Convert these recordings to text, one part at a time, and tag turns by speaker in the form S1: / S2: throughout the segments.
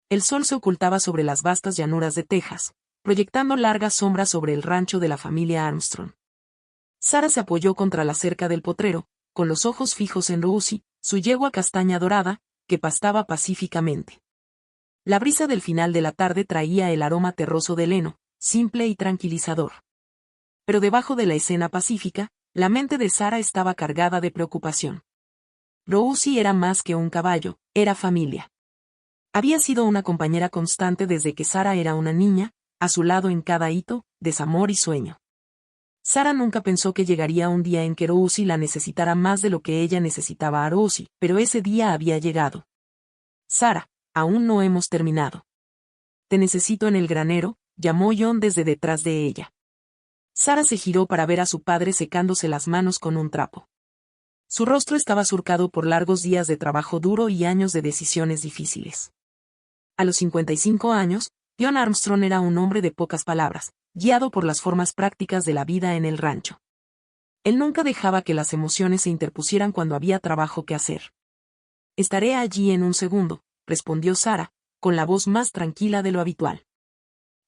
S1: El sol se ocultaba sobre las vastas llanuras de Texas, proyectando largas sombras sobre el rancho de la familia Armstrong. Sara se apoyó contra la cerca del potrero, con los ojos fijos en Rosie, su yegua castaña dorada, que pastaba pacíficamente. La brisa del final de la tarde traía el aroma terroso del heno, simple y tranquilizador. Pero debajo de la escena pacífica, la mente de Sara estaba cargada de preocupación. Rosie era más que un caballo, era familia. Había sido una compañera constante desde que Sara era una niña, a su lado en cada hito, desamor y sueño. Sara nunca pensó que llegaría un día en que Rosie la necesitara más de lo que ella necesitaba a Rosie, pero ese día había llegado. Sara, aún no hemos terminado. Te necesito en el granero, llamó John desde detrás de ella. Sara se giró para ver a su padre secándose las manos con un trapo. Su rostro estaba surcado por largos días de trabajo duro y años de decisiones difíciles. A los 55 años, John Armstrong era un hombre de pocas palabras, guiado por las formas prácticas de la vida en el rancho. Él nunca dejaba que las emociones se interpusieran cuando había trabajo que hacer. Estaré allí en un segundo, respondió Sara, con la voz más tranquila de lo habitual.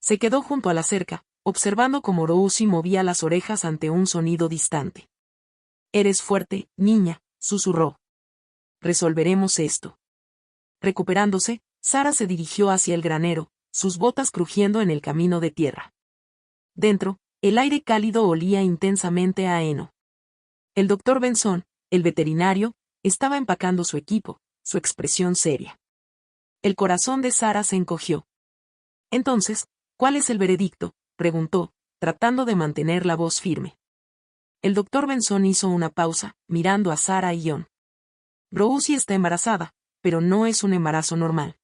S1: Se quedó junto a la cerca, observando cómo Rosie movía las orejas ante un sonido distante. Eres fuerte, niña, susurró. Resolveremos esto. Recuperándose, Sara se dirigió hacia el granero, sus botas crujiendo en el camino de tierra. Dentro, el aire cálido olía intensamente a heno. El doctor Benson, el veterinario, estaba empacando su equipo, su expresión seria. El corazón de Sara se encogió. Entonces, ¿cuál es el veredicto?, preguntó, tratando de mantener la voz firme. El doctor Benson hizo una pausa, mirando a Sara y John. Rosie está embarazada, pero no es un embarazo normal.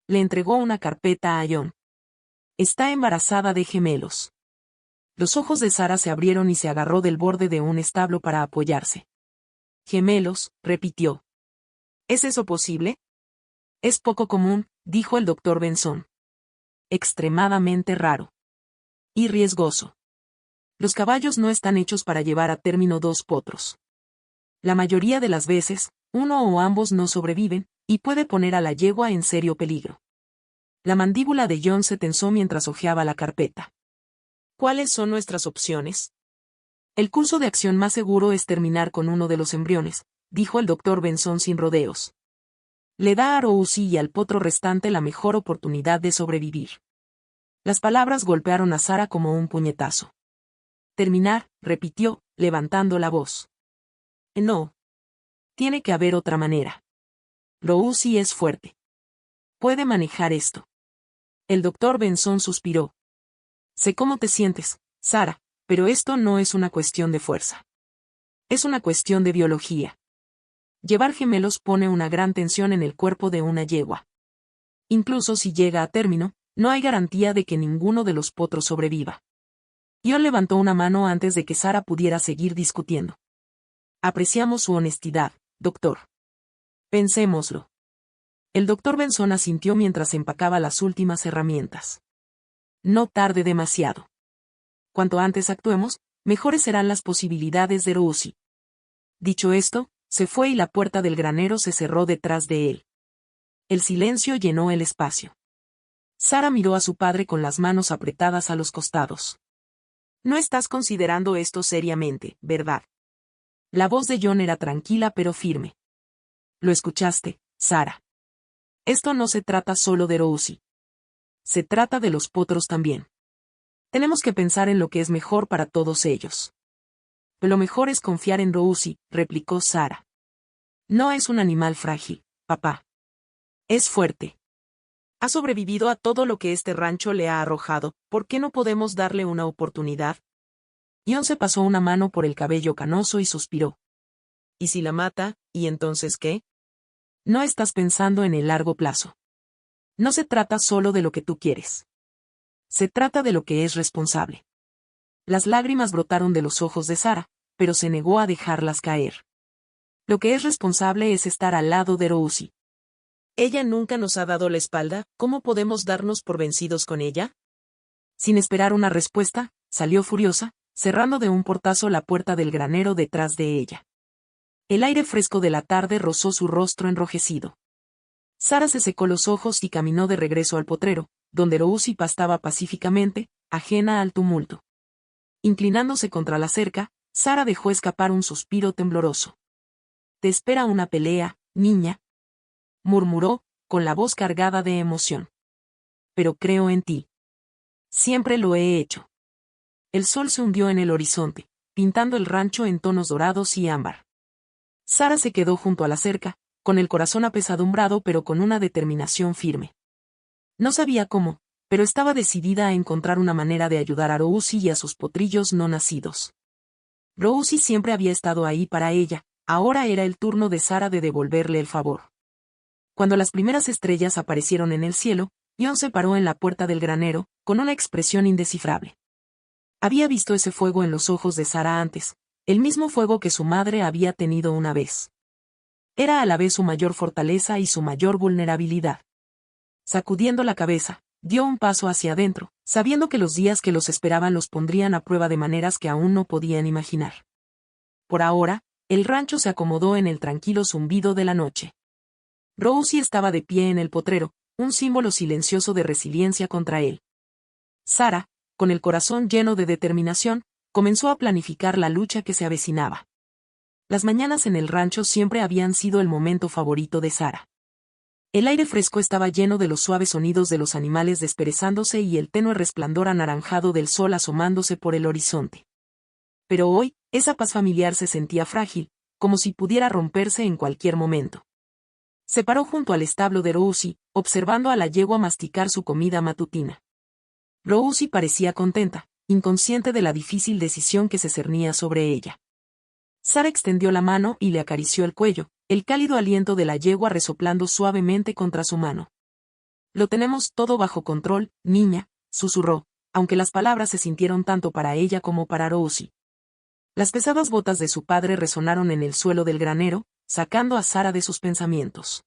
S1: Le entregó una carpeta a John. Está embarazada de gemelos. Los ojos de Sara se abrieron y se agarró del borde de un establo para apoyarse. Gemelos, repitió. ¿Es eso posible? Es poco común, dijo el doctor Benson. Extremadamente raro. Y riesgoso. Los caballos no están hechos para llevar a término dos potros. La mayoría de las veces, uno o ambos no sobreviven, y puede poner a la yegua en serio peligro. La mandíbula de John se tensó mientras hojeaba la carpeta. ¿Cuáles son nuestras opciones? El curso de acción más seguro es terminar con uno de los embriones, dijo el doctor Benson sin rodeos. Le da a Rosie y al potro restante la mejor oportunidad de sobrevivir. Las palabras golpearon a Sara como un puñetazo. Terminar, repitió, levantando la voz. No. Tiene que haber otra manera. Rosie es fuerte. Puede manejar esto. El doctor Benson suspiró. Sé cómo te sientes, Sara, pero esto no es una cuestión de fuerza. Es una cuestión de biología. Llevar gemelos pone una gran tensión en el cuerpo de una yegua. Incluso si llega a término, no hay garantía de que ninguno de los potros sobreviva. John levantó una mano antes de que Sara pudiera seguir discutiendo. Apreciamos su honestidad, doctor. Pensémoslo. El doctor Benson asintió mientras empacaba las últimas herramientas. No tarde demasiado. Cuanto antes actuemos, mejores serán las posibilidades de Rosie. Dicho esto, se fue y la puerta del granero se cerró detrás de él. El silencio llenó el espacio. Sara miró a su padre con las manos apretadas a los costados. No estás considerando esto seriamente, ¿verdad? La voz de John era tranquila pero firme. Lo escuchaste, Sara. Esto no se trata solo de Rosie. Se trata de los potros también. Tenemos que pensar en lo que es mejor para todos ellos. Lo mejor es confiar en Rosie, replicó Sara. No es un animal frágil, papá. Es fuerte. Ha sobrevivido a todo lo que este rancho le ha arrojado, ¿por qué no podemos darle una oportunidad? John se pasó una mano por el cabello canoso y suspiró. ¿Y si la mata, y entonces qué? No estás pensando en el largo plazo. No se trata solo de lo que tú quieres. Se trata de lo que es responsable. Las lágrimas brotaron de los ojos de Sara, pero se negó a dejarlas caer. Lo que es responsable es estar al lado de Rosie. Ella nunca nos ha dado la espalda, ¿cómo podemos darnos por vencidos con ella? Sin esperar una respuesta, salió furiosa, cerrando de un portazo la puerta del granero detrás de ella. El aire fresco de la tarde rozó su rostro enrojecido. Sara se secó los ojos y caminó de regreso al potrero, donde Rousi pastaba pacíficamente, ajena al tumulto. Inclinándose contra la cerca, Sara dejó escapar un suspiro tembloroso. «Te espera una pelea, niña», murmuró, con la voz cargada de emoción. «Pero creo en ti. Siempre lo he hecho». El sol se hundió en el horizonte, pintando el rancho en tonos dorados y ámbar. Sara se quedó junto a la cerca, con el corazón apesadumbrado pero con una determinación firme. No sabía cómo, pero estaba decidida a encontrar una manera de ayudar a Rousi y a sus potrillos no nacidos. Rousi siempre había estado ahí para ella, ahora era el turno de Sara de devolverle el favor. Cuando las primeras estrellas aparecieron en el cielo, Ion se paró en la puerta del granero, con una expresión indescifrable. Había visto ese fuego en los ojos de Sara antes, el mismo fuego que su madre había tenido una vez. Era a la vez su mayor fortaleza y su mayor vulnerabilidad. Sacudiendo la cabeza, dio un paso hacia adentro, sabiendo que los días que los esperaban los pondrían a prueba de maneras que aún no podían imaginar. Por ahora, el rancho se acomodó en el tranquilo zumbido de la noche. Rousi estaba de pie en el potrero, un símbolo silencioso de resiliencia contra él. Sara, con el corazón lleno de determinación, comenzó a planificar la lucha que se avecinaba. Las mañanas en el rancho siempre habían sido el momento favorito de Sara. El aire fresco estaba lleno de los suaves sonidos de los animales desperezándose y el tenue resplandor anaranjado del sol asomándose por el horizonte. Pero hoy, esa paz familiar se sentía frágil, como si pudiera romperse en cualquier momento. Se paró junto al establo de Rousi, observando a la yegua masticar su comida matutina. Rousi parecía contenta, inconsciente de la difícil decisión que se cernía sobre ella. Sara extendió la mano y le acarició el cuello, el cálido aliento de la yegua resoplando suavemente contra su mano. «Lo tenemos todo bajo control, niña», susurró, aunque las palabras se sintieron tanto para ella como para Rousi. Las pesadas botas de su padre resonaron en el suelo del granero, sacando a Sara de sus pensamientos.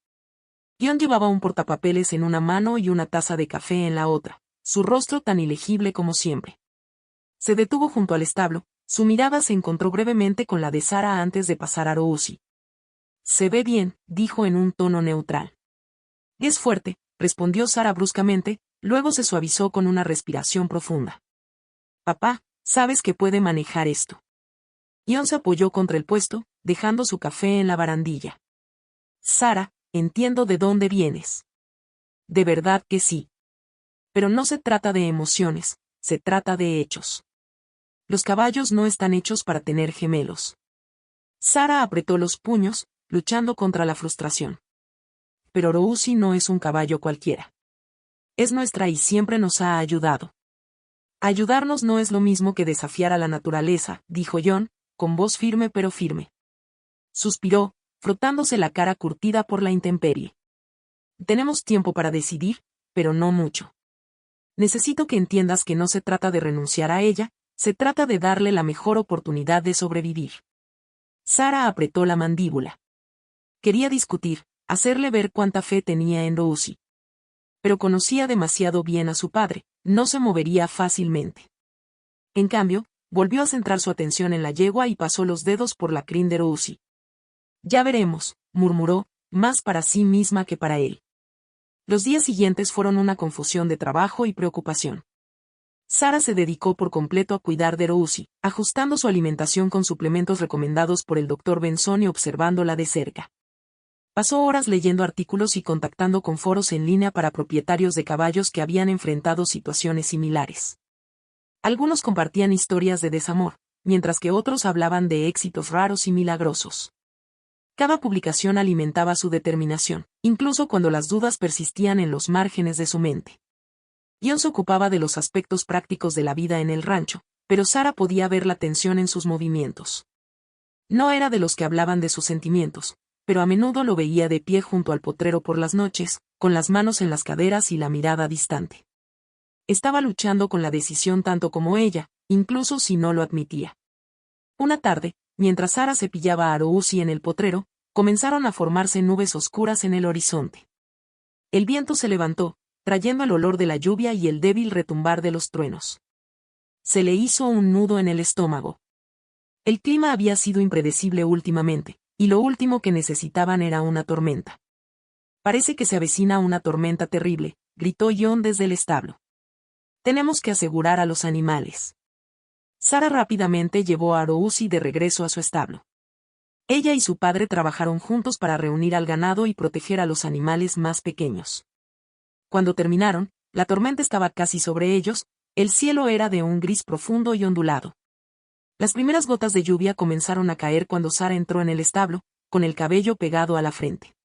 S1: Ion llevaba un portapapeles en una mano y una taza de café en la otra, su rostro tan ilegible como siempre. Se detuvo junto al establo, su mirada se encontró brevemente con la de Sara antes de pasar a Rousi. «Se ve bien», dijo en un tono neutral. «Es fuerte», respondió Sara bruscamente, luego se suavizó con una respiración profunda. «Papá, sabes que puede manejar esto». Ion se apoyó contra el puesto, dejando su café en la barandilla. «Sara, entiendo de dónde vienes». «De verdad que sí. Pero no se trata de emociones, se trata de hechos. Los caballos no están hechos para tener gemelos». Sara apretó los puños, luchando contra la frustración. «Pero Rousi no es un caballo cualquiera. Es nuestra y siempre nos ha ayudado». «Ayudarnos no es lo mismo que desafiar a la naturaleza», dijo Ion, con voz firme pero firme. Suspiró, frotándose la cara curtida por la intemperie. «Tenemos tiempo para decidir, pero no mucho. Necesito que entiendas que no se trata de renunciar a ella, se trata de darle la mejor oportunidad de sobrevivir». Sara apretó la mandíbula. Quería discutir, hacerle ver cuánta fe tenía en Rousi. Pero conocía demasiado bien a su padre, no se movería fácilmente. En cambio, volvió a centrar su atención en la yegua y pasó los dedos por la crin de Rousi. «Ya veremos», murmuró, más para sí misma que para él. Los días siguientes fueron una confusión de trabajo y preocupación. Sara se dedicó por completo a cuidar de Rousi, ajustando su alimentación con suplementos recomendados por el Dr. Benson y observándola de cerca. Pasó horas leyendo artículos y contactando con foros en línea para propietarios de caballos que habían enfrentado situaciones similares. Algunos compartían historias de desamor, mientras que otros hablaban de éxitos raros y milagrosos. Cada publicación alimentaba su determinación, incluso cuando las dudas persistían en los márgenes de su mente. Ion se ocupaba de los aspectos prácticos de la vida en el rancho, pero Sara podía ver la tensión en sus movimientos. No era de los que hablaban de sus sentimientos, pero a menudo lo veía de pie junto al potrero por las noches, con las manos en las caderas y la mirada distante. Estaba luchando con la decisión tanto como ella, incluso si no lo admitía. Una tarde, mientras Sara cepillaba a Rousi en el potrero, comenzaron a formarse nubes oscuras en el horizonte. El viento se levantó, trayendo el olor de la lluvia y el débil retumbar de los truenos. Se le hizo un nudo en el estómago. El clima había sido impredecible últimamente, y lo último que necesitaban era una tormenta. Parece que se avecina una tormenta terrible, gritó John desde el establo. Tenemos que asegurar a los animales. Sara rápidamente llevó a Orouzzi de regreso a su establo. Ella y su padre trabajaron juntos para reunir al ganado y proteger a los animales más pequeños. Cuando terminaron, la tormenta estaba casi sobre ellos, el cielo era de un gris profundo y ondulado. Las primeras gotas de lluvia comenzaron a caer cuando Sara entró en el establo, con el cabello pegado a la frente.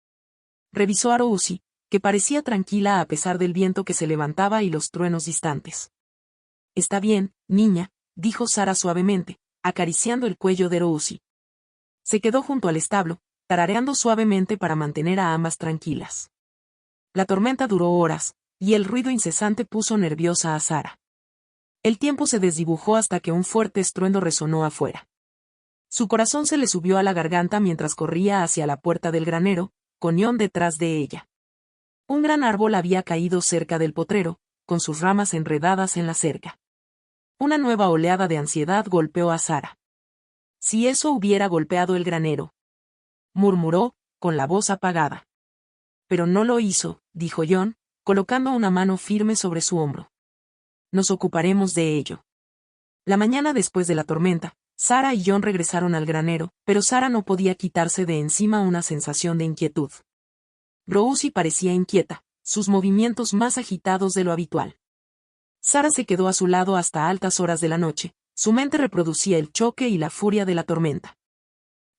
S1: Revisó a Orouzzi, que parecía tranquila a pesar del viento que se levantaba y los truenos distantes. «Está bien, niña», dijo Sara suavemente, acariciando el cuello de Orouzzi. Se quedó junto al establo, tarareando suavemente para mantener a ambas tranquilas. La tormenta duró horas, y el ruido incesante puso nerviosa a Sara. El tiempo se desdibujó hasta que un fuerte estruendo resonó afuera. Su corazón se le subió a la garganta mientras corría hacia la puerta del granero, con John detrás de ella. Un gran árbol había caído cerca del potrero, con sus ramas enredadas en la cerca. Una nueva oleada de ansiedad golpeó a Sara. Si eso hubiera golpeado el granero, murmuró, con la voz apagada. Pero no lo hizo, dijo John, colocando una mano firme sobre su hombro. Nos ocuparemos de ello. La mañana después de la tormenta, Sara y John regresaron al granero, pero Sara no podía quitarse de encima una sensación de inquietud. Orouzzi parecía inquieta, sus movimientos más agitados de lo habitual. Sara se quedó a su lado hasta altas horas de la noche, su mente reproducía el choque y la furia de la tormenta.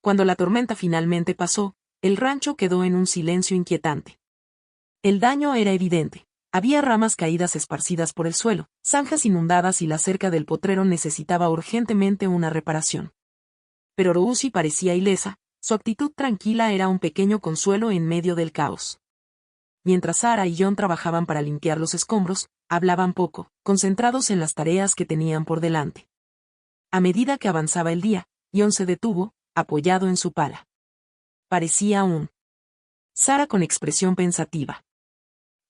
S1: Cuando la tormenta finalmente pasó, el rancho quedó en un silencio inquietante. El daño era evidente. Había ramas caídas esparcidas por el suelo, zanjas inundadas y la cerca del potrero necesitaba urgentemente una reparación. Pero Orouzzi parecía ilesa, su actitud tranquila era un pequeño consuelo en medio del caos. Mientras Sara y John trabajaban para limpiar los escombros, hablaban poco, concentrados en las tareas que tenían por delante. A medida que avanzaba el día, John se detuvo, apoyado en su pala. Parecía Sara con expresión pensativa.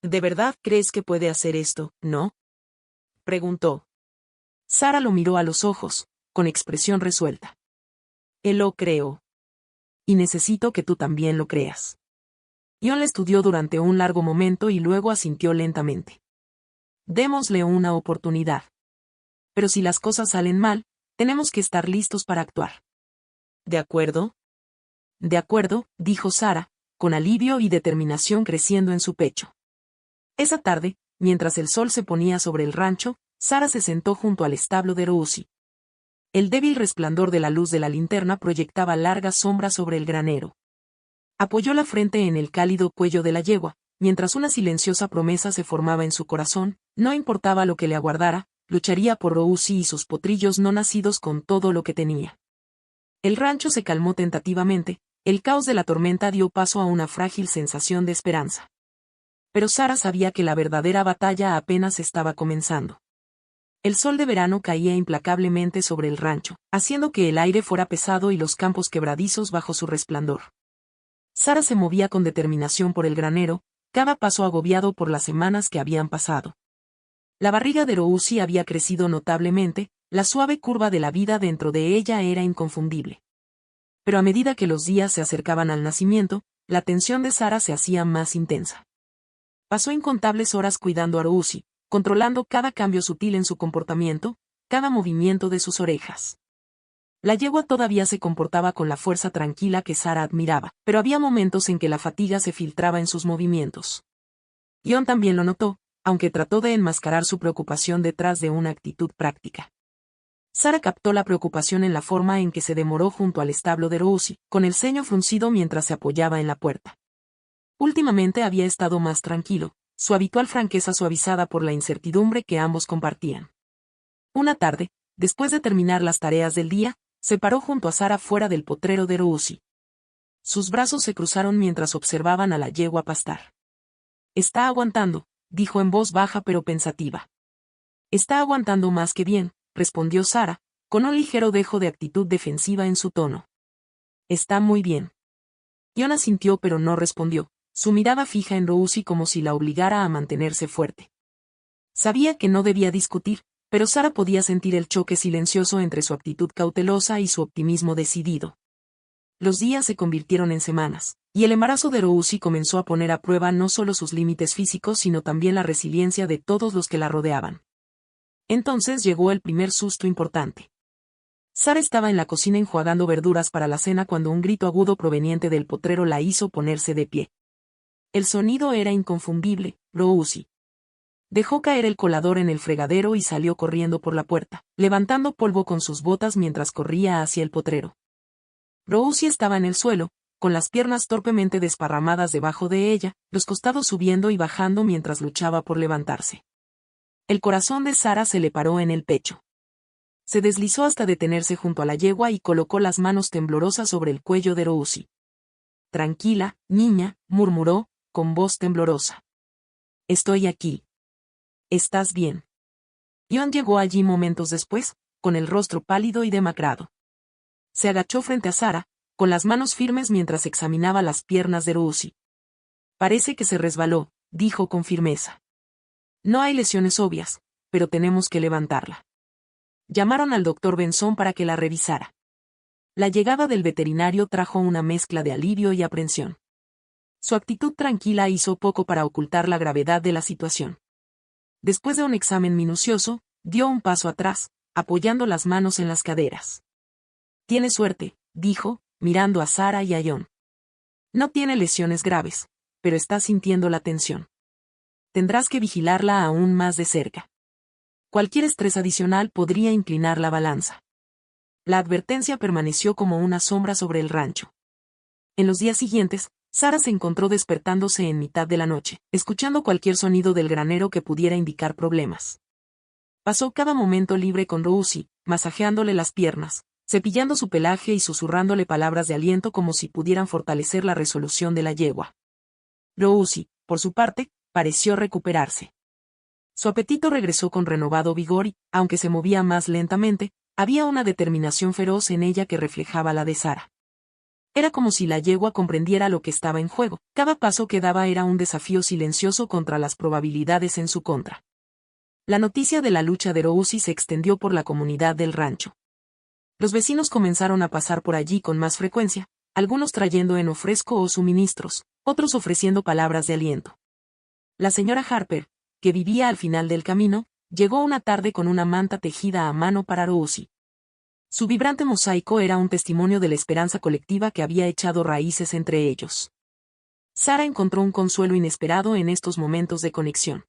S1: ¿De verdad crees que puede hacer esto, no?, preguntó. Sara lo miró a los ojos, con expresión resuelta. Él lo creo. Y necesito que tú también lo creas. John la estudió durante un largo momento y luego asintió lentamente. Démosle una oportunidad. Pero si las cosas salen mal, tenemos que estar listos para actuar. ¿De acuerdo? De acuerdo, dijo Sara, con alivio y determinación creciendo en su pecho. Esa tarde, mientras el sol se ponía sobre el rancho, Sara se sentó junto al establo de Orouzzi. El débil resplandor de la luz de la linterna proyectaba largas sombras sobre el granero. Apoyó la frente en el cálido cuello de la yegua, mientras una silenciosa promesa se formaba en su corazón, no importaba lo que le aguardara, lucharía por Orouzzi y sus potrillos no nacidos con todo lo que tenía. El rancho se calmó tentativamente, el caos de la tormenta dio paso a una frágil sensación de esperanza. Pero Sara sabía que la verdadera batalla apenas estaba comenzando. El sol de verano caía implacablemente sobre el rancho, haciendo que el aire fuera pesado y los campos quebradizos bajo su resplandor. Sara se movía con determinación por el granero, cada paso agobiado por las semanas que habían pasado. La barriga de Orouzzi había crecido notablemente, la suave curva de la vida dentro de ella era inconfundible. Pero a medida que los días se acercaban al nacimiento, la tensión de Sara se hacía más intensa. Pasó incontables horas cuidando a Orouzzi, controlando cada cambio sutil en su comportamiento, cada movimiento de sus orejas. La yegua todavía se comportaba con la fuerza tranquila que Sara admiraba, pero había momentos en que la fatiga se filtraba en sus movimientos. John también lo notó, aunque trató de enmascarar su preocupación detrás de una actitud práctica. Sara captó la preocupación en la forma en que se demoró junto al establo de Orouzzi, con el ceño fruncido mientras se apoyaba en la puerta. Últimamente había estado más tranquilo, su habitual franqueza suavizada por la incertidumbre que ambos compartían. Una tarde, después de terminar las tareas del día, se paró junto a Sara fuera del potrero de Orouzzi. Sus brazos se cruzaron mientras observaban a la yegua pastar. Está aguantando, dijo en voz baja pero pensativa. Está aguantando más que bien, respondió Sara, con un ligero dejo de actitud defensiva en su tono. Está muy bien. John asintió pero no respondió, su mirada fija en Orouzzi como si la obligara a mantenerse fuerte. Sabía que no debía discutir, pero Sara podía sentir el choque silencioso entre su actitud cautelosa y su optimismo decidido. Los días se convirtieron en semanas, Y el embarazo de Rousi comenzó a poner a prueba no solo sus límites físicos sino también la resiliencia de todos los que la rodeaban. Entonces llegó el primer susto importante. Sara estaba en la cocina enjuagando verduras para la cena cuando un grito agudo proveniente del potrero la hizo ponerse de pie. El sonido era inconfundible: Rousi. Dejó caer el colador en el fregadero y salió corriendo por la puerta, levantando polvo con sus botas mientras corría hacia el potrero. Rousi estaba en el suelo, con las piernas torpemente desparramadas debajo de ella, los costados subiendo y bajando mientras luchaba por levantarse. El corazón de Sara se le paró en el pecho. Se deslizó hasta detenerse junto a la yegua y colocó las manos temblorosas sobre el cuello de Rousi. «Tranquila, niña», murmuró, con voz temblorosa. «Estoy aquí. ¿Estás bien?». John llegó allí momentos después, con el rostro pálido y demacrado. Se agachó frente a Sara, con las manos firmes mientras examinaba las piernas de Rousi. «Parece que se resbaló», dijo con firmeza. «No hay lesiones obvias, pero tenemos que levantarla». Llamaron al doctor Benson para que la revisara. La llegada del veterinario trajo una mezcla de alivio y aprensión. Su actitud tranquila hizo poco para ocultar la gravedad de la situación. Después de un examen minucioso, dio un paso atrás, apoyando las manos en las caderas. «Tiene suerte», dijo, mirando a Sara y a John. «No tiene lesiones graves, pero está sintiendo la tensión. Tendrás que vigilarla aún más de cerca. Cualquier estrés adicional podría inclinar la balanza». La advertencia permaneció como una sombra sobre el rancho. En los días siguientes, Sara se encontró despertándose en mitad de la noche, escuchando cualquier sonido del granero que pudiera indicar problemas. Pasó cada momento libre con Rousi, masajeándole las piernas, cepillando su pelaje y susurrándole palabras de aliento como si pudieran fortalecer la resolución de la yegua. Rousi, por su parte, pareció recuperarse. Su apetito regresó con renovado vigor y, aunque se movía más lentamente, había una determinación feroz en ella que reflejaba la de Sara. Era como si la yegua comprendiera lo que estaba en juego. Cada paso que daba era un desafío silencioso contra las probabilidades en su contra. La noticia de la lucha de Rousi se extendió por la comunidad del rancho. Los vecinos comenzaron a pasar por allí con más frecuencia, algunos trayendo heno fresco o suministros, otros ofreciendo palabras de aliento. La señora Harper, que vivía al final del camino, llegó una tarde con una manta tejida a mano para Rousi. Su vibrante mosaico era un testimonio de la esperanza colectiva que había echado raíces entre ellos. Sara encontró un consuelo inesperado en estos momentos de conexión.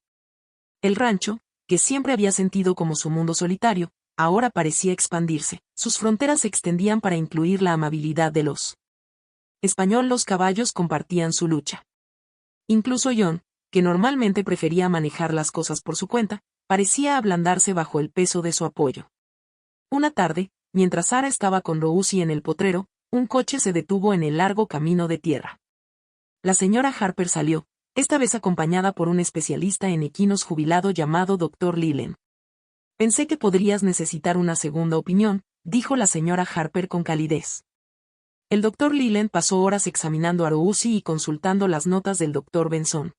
S1: El rancho, que siempre había sentido como su mundo solitario, ahora parecía expandirse. Sus fronteras se extendían para incluir la amabilidad de los español. Los caballos compartían su lucha. Incluso John, que normalmente prefería manejar las cosas por su cuenta, parecía ablandarse bajo el peso de su apoyo. Una tarde, mientras Sara estaba con Rousi en el potrero, un coche se detuvo en el largo camino de tierra. La señora Harper salió, esta vez acompañada por un especialista en equinos jubilado llamado Dr. Leland. «Pensé que podrías necesitar una segunda opinión», dijo la señora Harper con calidez. El Dr. Leland pasó horas examinando a Rousi y consultando las notas del Dr. Benson.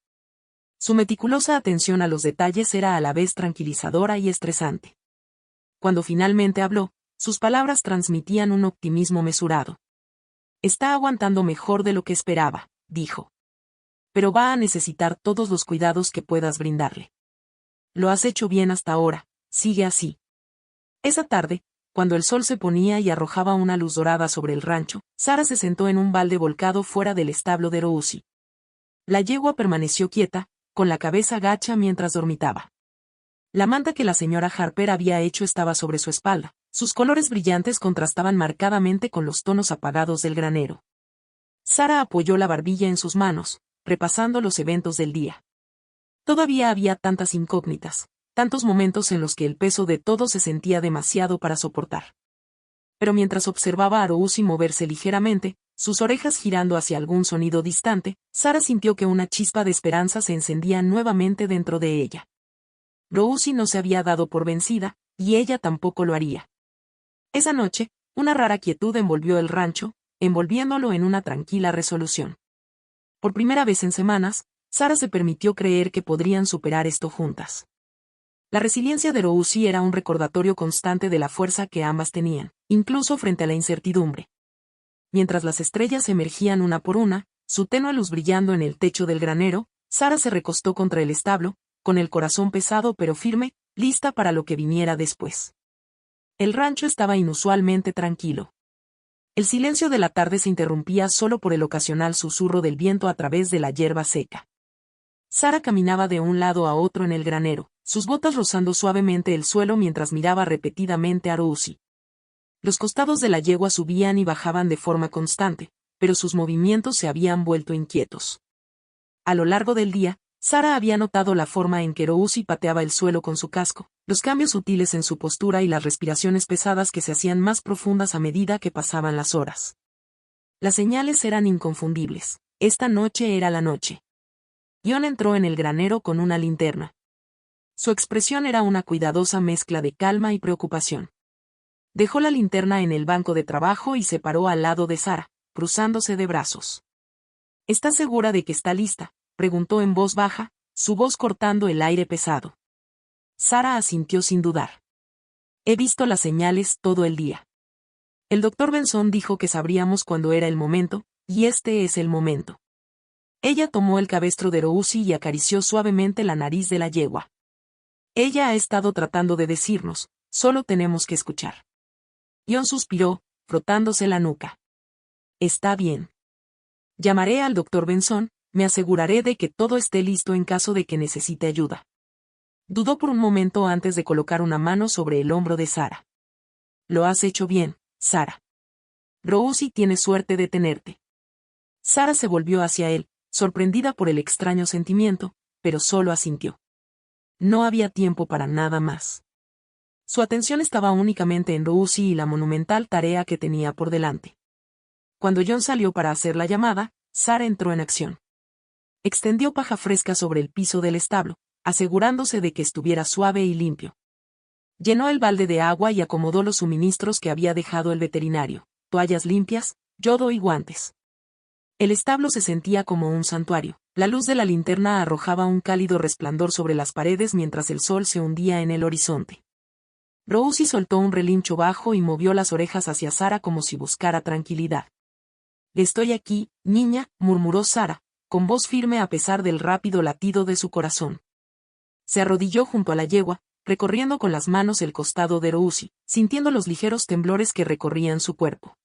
S1: Su meticulosa atención a los detalles era a la vez tranquilizadora y estresante. Cuando finalmente habló, sus palabras transmitían un optimismo mesurado. «Está aguantando mejor de lo que esperaba», dijo. «Pero va a necesitar todos los cuidados que puedas brindarle. Lo has hecho bien hasta ahora, sigue así». Esa tarde, cuando el sol se ponía y arrojaba una luz dorada sobre el rancho, Sara se sentó en un balde volcado fuera del establo de Rousi. La yegua permaneció quieta, con la cabeza gacha mientras dormitaba. La manta que la señora Harper había hecho estaba sobre su espalda, sus colores brillantes contrastaban marcadamente con los tonos apagados del granero. Sara apoyó la barbilla en sus manos, repasando los eventos del día. Todavía había tantas incógnitas, tantos momentos en los que el peso de todo se sentía demasiado para soportar. Pero mientras observaba a Rousi moverse ligeramente, sus orejas girando hacia algún sonido distante, Sara sintió que una chispa de esperanza se encendía nuevamente dentro de ella. Rousi no se había dado por vencida, y ella tampoco lo haría. Esa noche, una rara quietud envolvió el rancho, envolviéndolo en una tranquila resolución. Por primera vez en semanas, Sara se permitió creer que podrían superar esto juntas. La resiliencia de Rousi era un recordatorio constante de la fuerza que ambas tenían, incluso frente a la incertidumbre. Mientras las estrellas emergían una por una, su tenue luz brillando en el techo del granero, Sara se recostó contra el establo, con el corazón pesado pero firme, lista para lo que viniera después. El rancho estaba inusualmente tranquilo. El silencio de la tarde se interrumpía solo por el ocasional susurro del viento a través de la hierba seca. Sara caminaba de un lado a otro en el granero, sus botas rozando suavemente el suelo mientras miraba repetidamente a Rosie. Los costados de la yegua subían y bajaban de forma constante, pero sus movimientos se habían vuelto inquietos. A lo largo del día, Sara había notado la forma en que Rosie pateaba el suelo con su casco, los cambios sutiles en su postura y las respiraciones pesadas que se hacían más profundas a medida que pasaban las horas. Las señales eran inconfundibles. Esta noche era la noche. John entró en el granero con una linterna. Su expresión era una cuidadosa mezcla de calma y preocupación. Dejó la linterna en el banco de trabajo y se paró al lado de Sara, cruzándose de brazos. ¿Estás segura de que está lista?, preguntó en voz baja, su voz cortando el aire pesado. Sara asintió sin dudar. He visto las señales todo el día. El doctor Benson dijo que sabríamos cuándo era el momento, y este es el momento. Ella tomó el cabestro de Rosie y acarició suavemente la nariz de la yegua. Ella ha estado tratando de decirnos, solo tenemos que escuchar. John suspiró, frotándose la nuca. Está bien. Llamaré al doctor Benson, me aseguraré de que todo esté listo en caso de que necesite ayuda. Dudó por un momento antes de colocar una mano sobre el hombro de Sara. Lo has hecho bien, Sara. Rosie tiene suerte de tenerte. Sara se volvió hacia él, sorprendida por el extraño sentimiento, pero solo asintió. No había tiempo para nada más. Su atención estaba únicamente en Rosie y la monumental tarea que tenía por delante. Cuando John salió para hacer la llamada, Sara entró en acción. Extendió paja fresca sobre el piso del establo, asegurándose de que estuviera suave y limpio. Llenó el balde de agua y acomodó los suministros que había dejado el veterinario, toallas limpias, yodo y guantes. El establo se sentía como un santuario. La luz de la linterna arrojaba un cálido resplandor sobre las paredes mientras el sol se hundía en el horizonte. Rosie soltó un relincho bajo y movió las orejas hacia Sara como si buscara tranquilidad. Estoy aquí, niña, murmuró Sara, con voz firme a pesar del rápido latido de su corazón. Se arrodilló junto a la yegua, recorriendo con las manos el costado de Rosie, sintiendo los ligeros temblores que recorrían su cuerpo.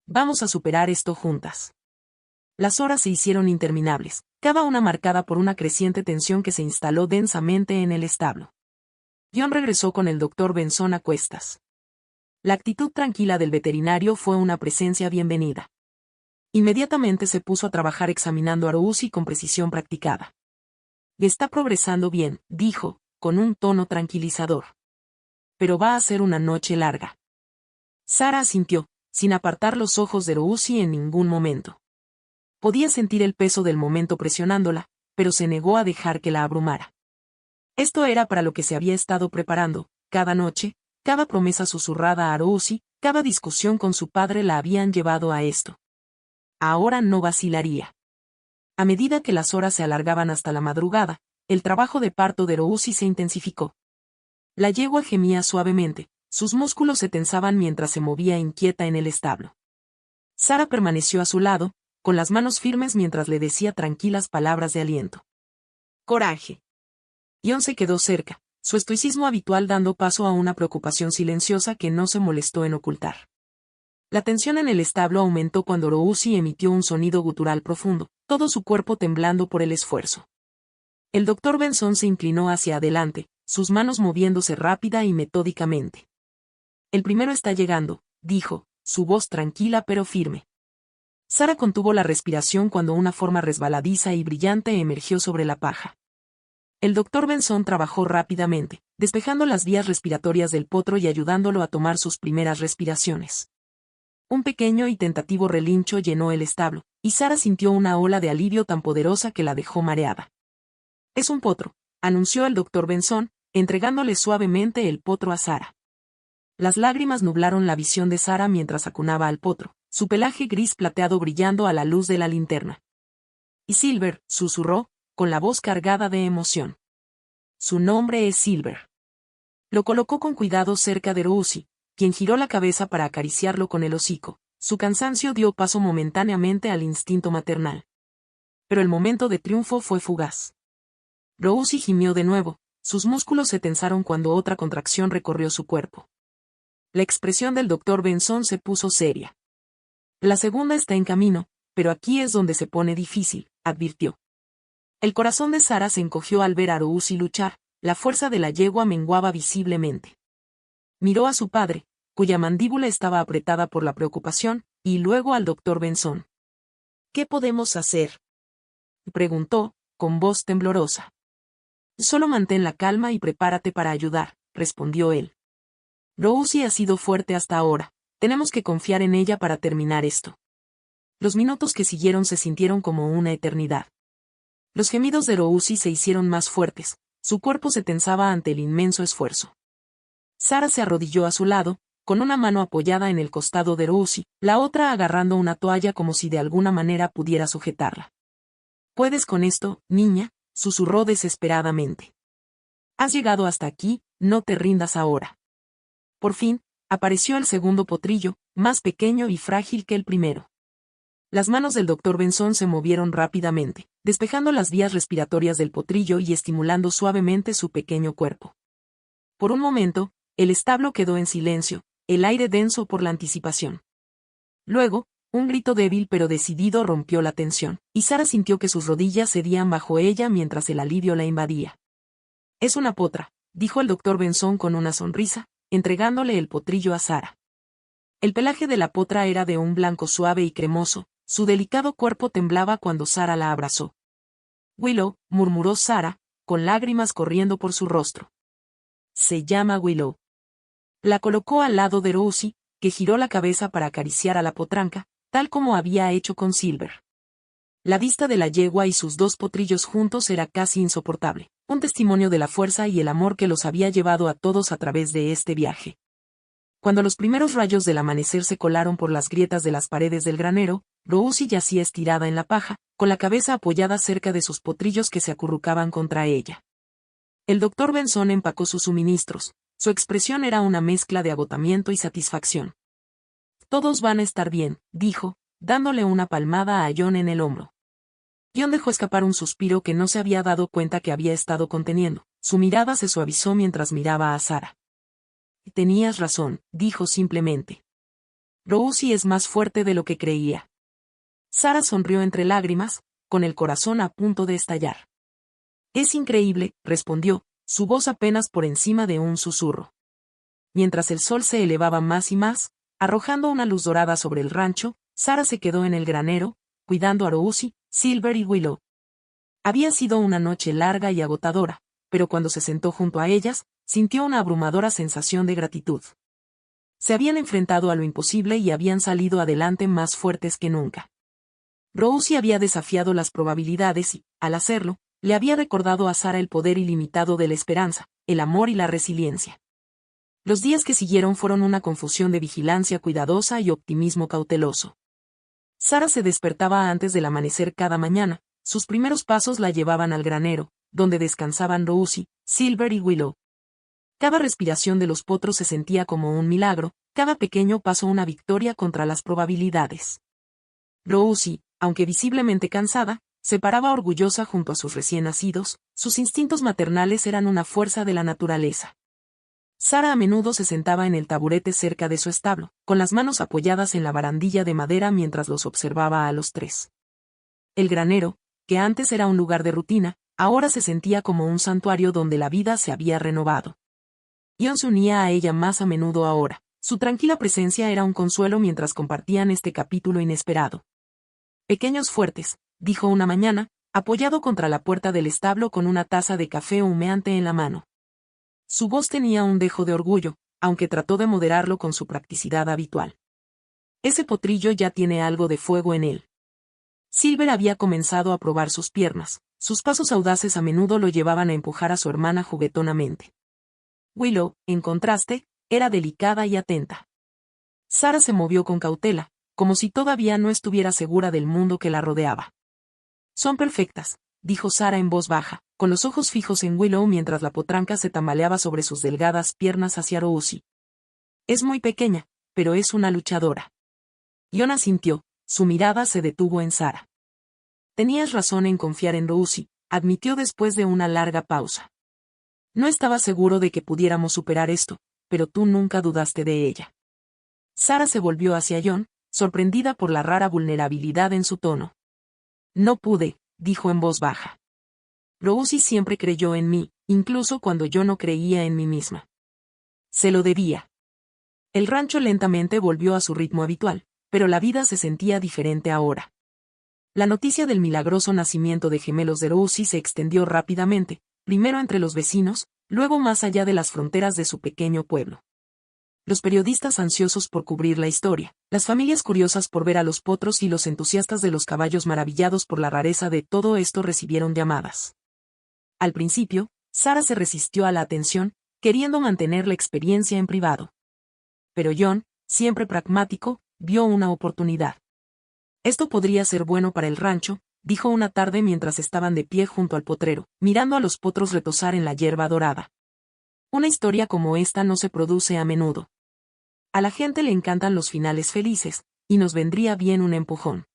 S1: Vamos a superar esto juntas. Las horas se hicieron interminables, cada una marcada por una creciente tensión que se instaló densamente en el establo. John regresó con el doctor Benson a cuestas. La actitud tranquila del veterinario fue una presencia bienvenida. Inmediatamente se puso a trabajar examinando a Rosie con precisión practicada. Está progresando bien, dijo, con un tono tranquilizador. Pero va a ser una noche larga. Sara asintió, sin apartar los ojos de Rosie en ningún momento. Podía sentir el peso del momento presionándola, pero se negó a dejar que la abrumara. Esto era para lo que se había estado preparando. Cada noche, cada promesa susurrada a Rosie, cada discusión con su padre la habían llevado a esto. Ahora no vacilaría. A medida que las horas se alargaban hasta la madrugada, el trabajo de parto de Rosie se intensificó. La yegua gemía suavemente, sus músculos se tensaban mientras se movía inquieta en el establo. Sara permaneció a su lado, con las manos firmes mientras le decía tranquilas palabras de aliento. Coraje. John se quedó cerca, su estoicismo habitual dando paso a una preocupación silenciosa que no se molestó en ocultar. La tensión en el establo aumentó cuando Rosie emitió un sonido gutural profundo, todo su cuerpo temblando por el esfuerzo. El doctor Benson se inclinó hacia adelante, sus manos moviéndose rápida y metódicamente. El primero está llegando, dijo, su voz tranquila pero firme. Sara contuvo la respiración cuando una forma resbaladiza y brillante emergió sobre la paja. El doctor Benson trabajó rápidamente, despejando las vías respiratorias del potro y ayudándolo a tomar sus primeras respiraciones. Un pequeño y tentativo relincho llenó el establo, y Sara sintió una ola de alivio tan poderosa que la dejó mareada. Es un potro, anunció el doctor Benson, entregándole suavemente el potro a Sara. Las lágrimas nublaron la visión de Sara mientras acunaba al potro, su pelaje gris plateado brillando a la luz de la linterna. Y Silver, susurró, con la voz cargada de emoción. Su nombre es Silver. Lo colocó con cuidado cerca de Rosie, quien giró la cabeza para acariciarlo con el hocico, su cansancio dio paso momentáneamente al instinto maternal. Pero el momento de triunfo fue fugaz. Rosie gimió de nuevo, sus músculos se tensaron cuando otra contracción recorrió su cuerpo. La expresión del Dr. Benson se puso seria. La segunda está en camino, pero aquí es donde se pone difícil, advirtió. El corazón de Sara se encogió al ver a Rosie luchar, la fuerza de la yegua menguaba visiblemente. Miró a su padre, cuya mandíbula estaba apretada por la preocupación, y luego al Dr. Benson. ¿Qué podemos hacer?, preguntó, con voz temblorosa. Solo mantén la calma y prepárate para ayudar, respondió él. Rosie ha sido fuerte hasta ahora, tenemos que confiar en ella para terminar esto. Los minutos que siguieron se sintieron como una eternidad. Los gemidos de Rosie se hicieron más fuertes, su cuerpo se tensaba ante el inmenso esfuerzo. Sara se arrodilló a su lado, con una mano apoyada en el costado de Rosie, la otra agarrando una toalla como si de alguna manera pudiera sujetarla. «¿Puedes con esto, niña?», susurró desesperadamente. «Has llegado hasta aquí, no te rindas ahora». Por fin, apareció el segundo potrillo, más pequeño y frágil que el primero. Las manos del Dr. Benson se movieron rápidamente, despejando las vías respiratorias del potrillo y estimulando suavemente su pequeño cuerpo. Por un momento, el establo quedó en silencio, el aire denso por la anticipación. Luego, un grito débil pero decidido rompió la tensión, y Sara sintió que sus rodillas cedían bajo ella mientras el alivio la invadía. «Es una potra», dijo el Dr. Benson con una sonrisa, entregándole el potrillo a Sara. El pelaje de la potra era de un blanco suave y cremoso, su delicado cuerpo temblaba cuando Sara la abrazó. «Willow», murmuró Sara, con lágrimas corriendo por su rostro. «Se llama Willow». La colocó al lado de Rosie, que giró la cabeza para acariciar a la potranca, tal como había hecho con Silver. La vista de la yegua y sus dos potrillos juntos era casi insoportable, un testimonio de la fuerza y el amor que los había llevado a todos a través de este viaje. Cuando los primeros rayos del amanecer se colaron por las grietas de las paredes del granero, Rosie yacía estirada en la paja, con la cabeza apoyada cerca de sus potrillos que se acurrucaban contra ella. El Dr. Benson empacó sus suministros, su expresión era una mezcla de agotamiento y satisfacción. «Todos van a estar bien», dijo, dándole una palmada a John en el hombro. John dejó escapar un suspiro que no se había dado cuenta que había estado conteniendo, su mirada se suavizó mientras miraba a Sara. «Tenías razón», dijo simplemente. «Rosie es más fuerte de lo que creía». Sara sonrió entre lágrimas, con el corazón a punto de estallar. «Es increíble», respondió, su voz apenas por encima de un susurro. Mientras el sol se elevaba más y más, arrojando una luz dorada sobre el rancho, Sara se quedó en el granero, cuidando a Rosie, Silver y Willow. Había sido una noche larga y agotadora, pero cuando se sentó junto a ellas, sintió una abrumadora sensación de gratitud. Se habían enfrentado a lo imposible y habían salido adelante más fuertes que nunca. Rosie había desafiado las probabilidades y, al hacerlo, le había recordado a Sara el poder ilimitado de la esperanza, el amor y la resiliencia. Los días que siguieron fueron una confusión de vigilancia cuidadosa y optimismo cauteloso. Sara se despertaba antes del amanecer cada mañana, sus primeros pasos la llevaban al granero, donde descansaban Rosie, Silver y Willow. Cada respiración de los potros se sentía como un milagro, cada pequeño paso una victoria contra las probabilidades. Rosie, aunque visiblemente cansada, se paraba orgullosa junto a sus recién nacidos, sus instintos maternales eran una fuerza de la naturaleza. Sara a menudo se sentaba en el taburete cerca de su establo, con las manos apoyadas en la barandilla de madera mientras los observaba a los tres. El granero, que antes era un lugar de rutina, ahora se sentía como un santuario donde la vida se había renovado. John se unía a ella más a menudo ahora, su tranquila presencia era un consuelo mientras compartían este capítulo inesperado. «Pequeños fuertes», dijo una mañana, apoyado contra la puerta del establo con una taza de café humeante en la mano. Su voz tenía un dejo de orgullo, aunque trató de moderarlo con su practicidad habitual. «Ese potrillo ya tiene algo de fuego en él». Silver había comenzado a probar sus piernas, sus pasos audaces a menudo lo llevaban a empujar a su hermana juguetonamente. Willow, en contraste, era delicada y atenta. Sara se movió con cautela, como si todavía no estuviera segura del mundo que la rodeaba. «Son perfectas», dijo Sara en voz baja, con los ojos fijos en Willow mientras la potranca se tambaleaba sobre sus delgadas piernas hacia Rosie. «Es muy pequeña, pero es una luchadora». Jon asintió, su mirada se detuvo en Sara. Tenías razón en confiar en Rosie, admitió después de una larga pausa. No estaba seguro de que pudiéramos superar esto, pero tú nunca dudaste de ella. Sara se volvió hacia Jon, sorprendida por la rara vulnerabilidad en su tono. No pude, dijo en voz baja. Rosie siempre creyó en mí, incluso cuando yo no creía en mí misma. Se lo debía. El rancho lentamente volvió a su ritmo habitual, pero la vida se sentía diferente ahora. La noticia del milagroso nacimiento de gemelos de Rosie se extendió rápidamente, primero entre los vecinos, luego más allá de las fronteras de su pequeño pueblo. Los periodistas ansiosos por cubrir la historia, las familias curiosas por ver a los potros y los entusiastas de los caballos maravillados por la rareza de todo esto recibieron llamadas. Al principio, Sara se resistió a la atención, queriendo mantener la experiencia en privado. Pero Jon, siempre pragmático, vio una oportunidad. Esto podría ser bueno para el rancho, dijo una tarde mientras estaban de pie junto al potrero, mirando a los potros retozar en la hierba dorada. Una historia como esta no se produce a menudo. A la gente le encantan los finales felices, y nos vendría bien un empujón.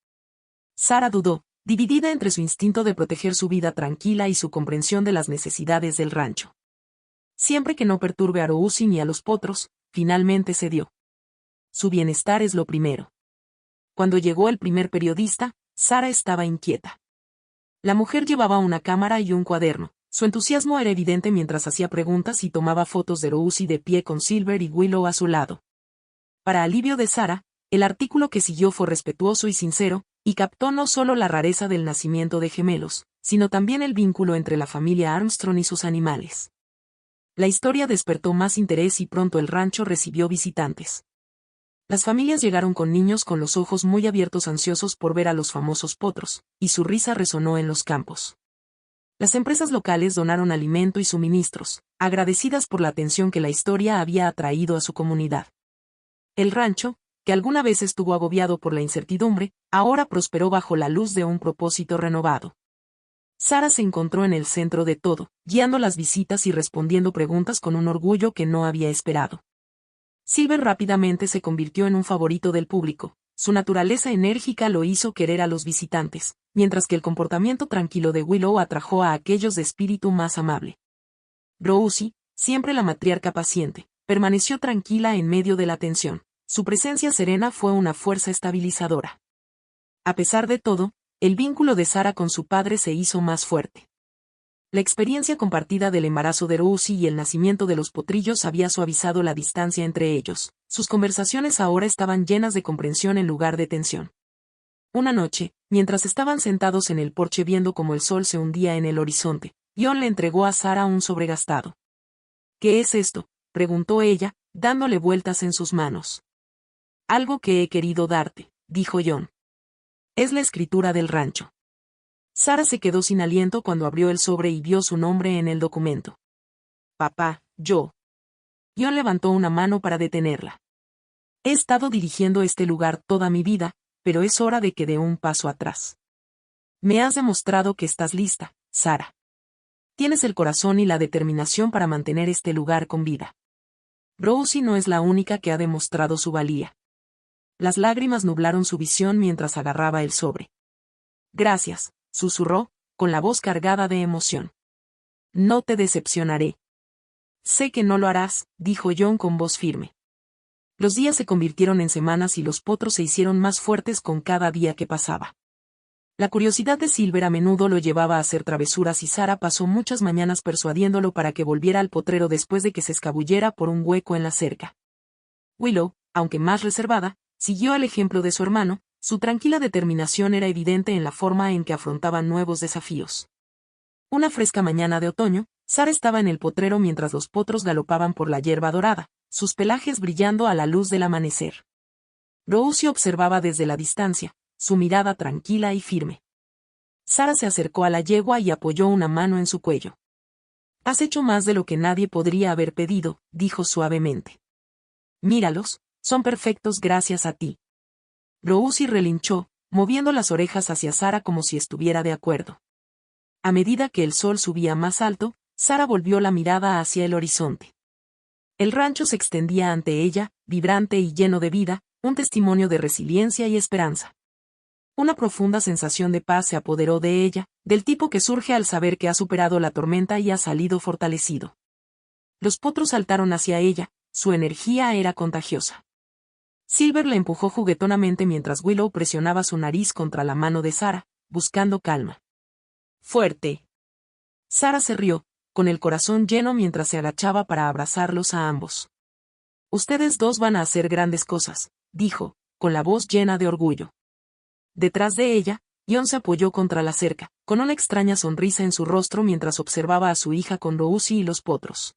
S1: Sara dudó, dividida entre su instinto de proteger su vida tranquila y su comprensión de las necesidades del rancho. Siempre que no perturbe a Rosie ni a los potros, finalmente cedió. Su bienestar es lo primero. Cuando llegó el primer periodista, Sara estaba inquieta. La mujer llevaba una cámara y un cuaderno. Su entusiasmo era evidente mientras hacía preguntas y tomaba fotos de Rosie de pie con Silver y Willow a su lado. Para alivio de Sara, el artículo que siguió fue respetuoso y sincero, y captó no solo la rareza del nacimiento de gemelos, sino también el vínculo entre la familia Armstrong y sus animales. La historia despertó más interés y pronto el rancho recibió visitantes. Las familias llegaron con niños con los ojos muy abiertos ansiosos por ver a los famosos potros, y su risa resonó en los campos. Las empresas locales donaron alimento y suministros, agradecidas por la atención que la historia había atraído a su comunidad. El rancho, que alguna vez estuvo agobiado por la incertidumbre, ahora prosperó bajo la luz de un propósito renovado. Sara se encontró en el centro de todo, guiando las visitas y respondiendo preguntas con un orgullo que no había esperado. Silver rápidamente se convirtió en un favorito del público. Su naturaleza enérgica lo hizo querer a los visitantes, mientras que el comportamiento tranquilo de Willow atrajo a aquellos de espíritu más amable. Rosie, siempre la matriarca paciente, permaneció tranquila en medio de la tensión. Su presencia serena fue una fuerza estabilizadora. A pesar de todo, el vínculo de Sara con su padre se hizo más fuerte. La experiencia compartida del embarazo de Rosie y el nacimiento de los potrillos había suavizado la distancia entre ellos. Sus conversaciones ahora estaban llenas de comprensión en lugar de tensión. Una noche, mientras estaban sentados en el porche viendo cómo el sol se hundía en el horizonte, Jon le entregó a Sara un sobregastado. ¿Qué es esto?, preguntó ella, dándole vueltas en sus manos. Algo que he querido darte, dijo Jon. Es la escritura del rancho. Sara se quedó sin aliento cuando abrió el sobre y vio su nombre en el documento. Papá, yo. Jon levantó una mano para detenerla. He estado dirigiendo este lugar toda mi vida, pero es hora de que dé un paso atrás. Me has demostrado que estás lista, Sara. Tienes el corazón y la determinación para mantener este lugar con vida. Rosie no es la única que ha demostrado su valía. Las lágrimas nublaron su visión mientras agarraba el sobre. Gracias, susurró, con la voz cargada de emoción. No te decepcionaré. Sé que no lo harás, dijo Jon con voz firme. Los días se convirtieron en semanas y los potros se hicieron más fuertes con cada día que pasaba. La curiosidad de Silver a menudo lo llevaba a hacer travesuras y Sara pasó muchas mañanas persuadiéndolo para que volviera al potrero después de que se escabullera por un hueco en la cerca. Willow, aunque más reservada, siguió el ejemplo de su hermano. Su tranquila determinación era evidente en la forma en que afrontaban nuevos desafíos. Una fresca mañana de otoño, Sara estaba en el potrero mientras los potros galopaban por la hierba dorada, sus pelajes brillando a la luz del amanecer. Rosie observaba desde la distancia, su mirada tranquila y firme. Sara se acercó a la yegua y apoyó una mano en su cuello. Has hecho más de lo que nadie podría haber pedido, dijo suavemente. Míralos, son perfectos gracias a ti. Rosie relinchó, moviendo las orejas hacia Sara como si estuviera de acuerdo. A medida que el sol subía más alto, Sara volvió la mirada hacia el horizonte. El rancho se extendía ante ella, vibrante y lleno de vida, un testimonio de resiliencia y esperanza. Una profunda sensación de paz se apoderó de ella, del tipo que surge al saber que ha superado la tormenta y ha salido fortalecido. Los potros saltaron hacia ella, su energía era contagiosa. Silver la empujó juguetonamente mientras Willow presionaba su nariz contra la mano de Sarah, buscando calma. ¡Fuerte! Sarah se rió, con el corazón lleno mientras se agachaba para abrazarlos a ambos. Ustedes dos van a hacer grandes cosas, dijo, con la voz llena de orgullo. Detrás de ella, Jon se apoyó contra la cerca, con una extraña sonrisa en su rostro mientras observaba a su hija con Rousey y los potros.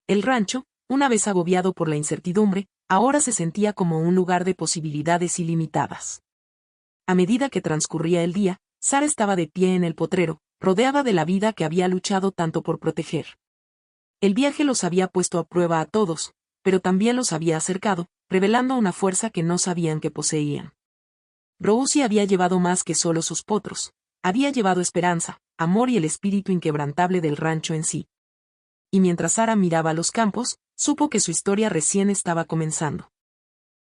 S1: El rancho, una vez agobiado por la incertidumbre, ahora se sentía como un lugar de posibilidades ilimitadas. A medida que transcurría el día, Sarah estaba de pie en el potrero, rodeada de la vida que había luchado tanto por proteger. El viaje los había puesto a prueba a todos, pero también los había acercado, revelando una fuerza que no sabían que poseían. Rousey había llevado más que solo sus potros, había llevado esperanza, amor y el espíritu inquebrantable del rancho en sí. Y mientras Sarah miraba los campos, supo que su historia recién estaba comenzando.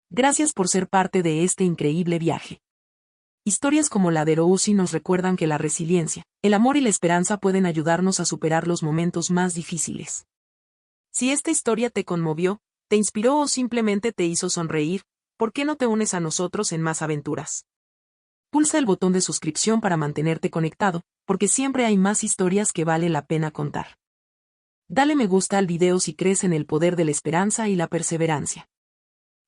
S1: Gracias por ser parte de este increíble viaje. Historias como la de Rousey nos recuerdan que la resiliencia, el amor y la esperanza pueden ayudarnos a superar los momentos más difíciles. Si esta historia te conmovió, te inspiró o simplemente te hizo sonreír, ¿por qué no te unes a nosotros en más aventuras? Pulsa el botón de suscripción para mantenerte conectado, porque siempre hay más historias que vale la pena contar. Dale me gusta al video si crees en el poder de la esperanza y la perseverancia.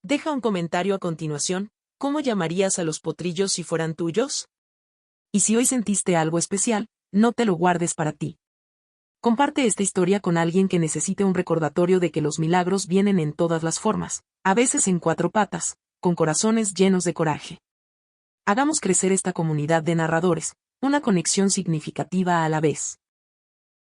S1: Deja un comentario a continuación, ¿cómo llamarías a los potrillos si fueran tuyos? Y si hoy sentiste algo especial, no te lo guardes para ti. Comparte esta historia con alguien que necesite un recordatorio de que los milagros vienen en todas las formas, a veces en 4 patas, con corazones llenos de coraje. Hagamos crecer esta comunidad de narradores, una conexión significativa a la vez.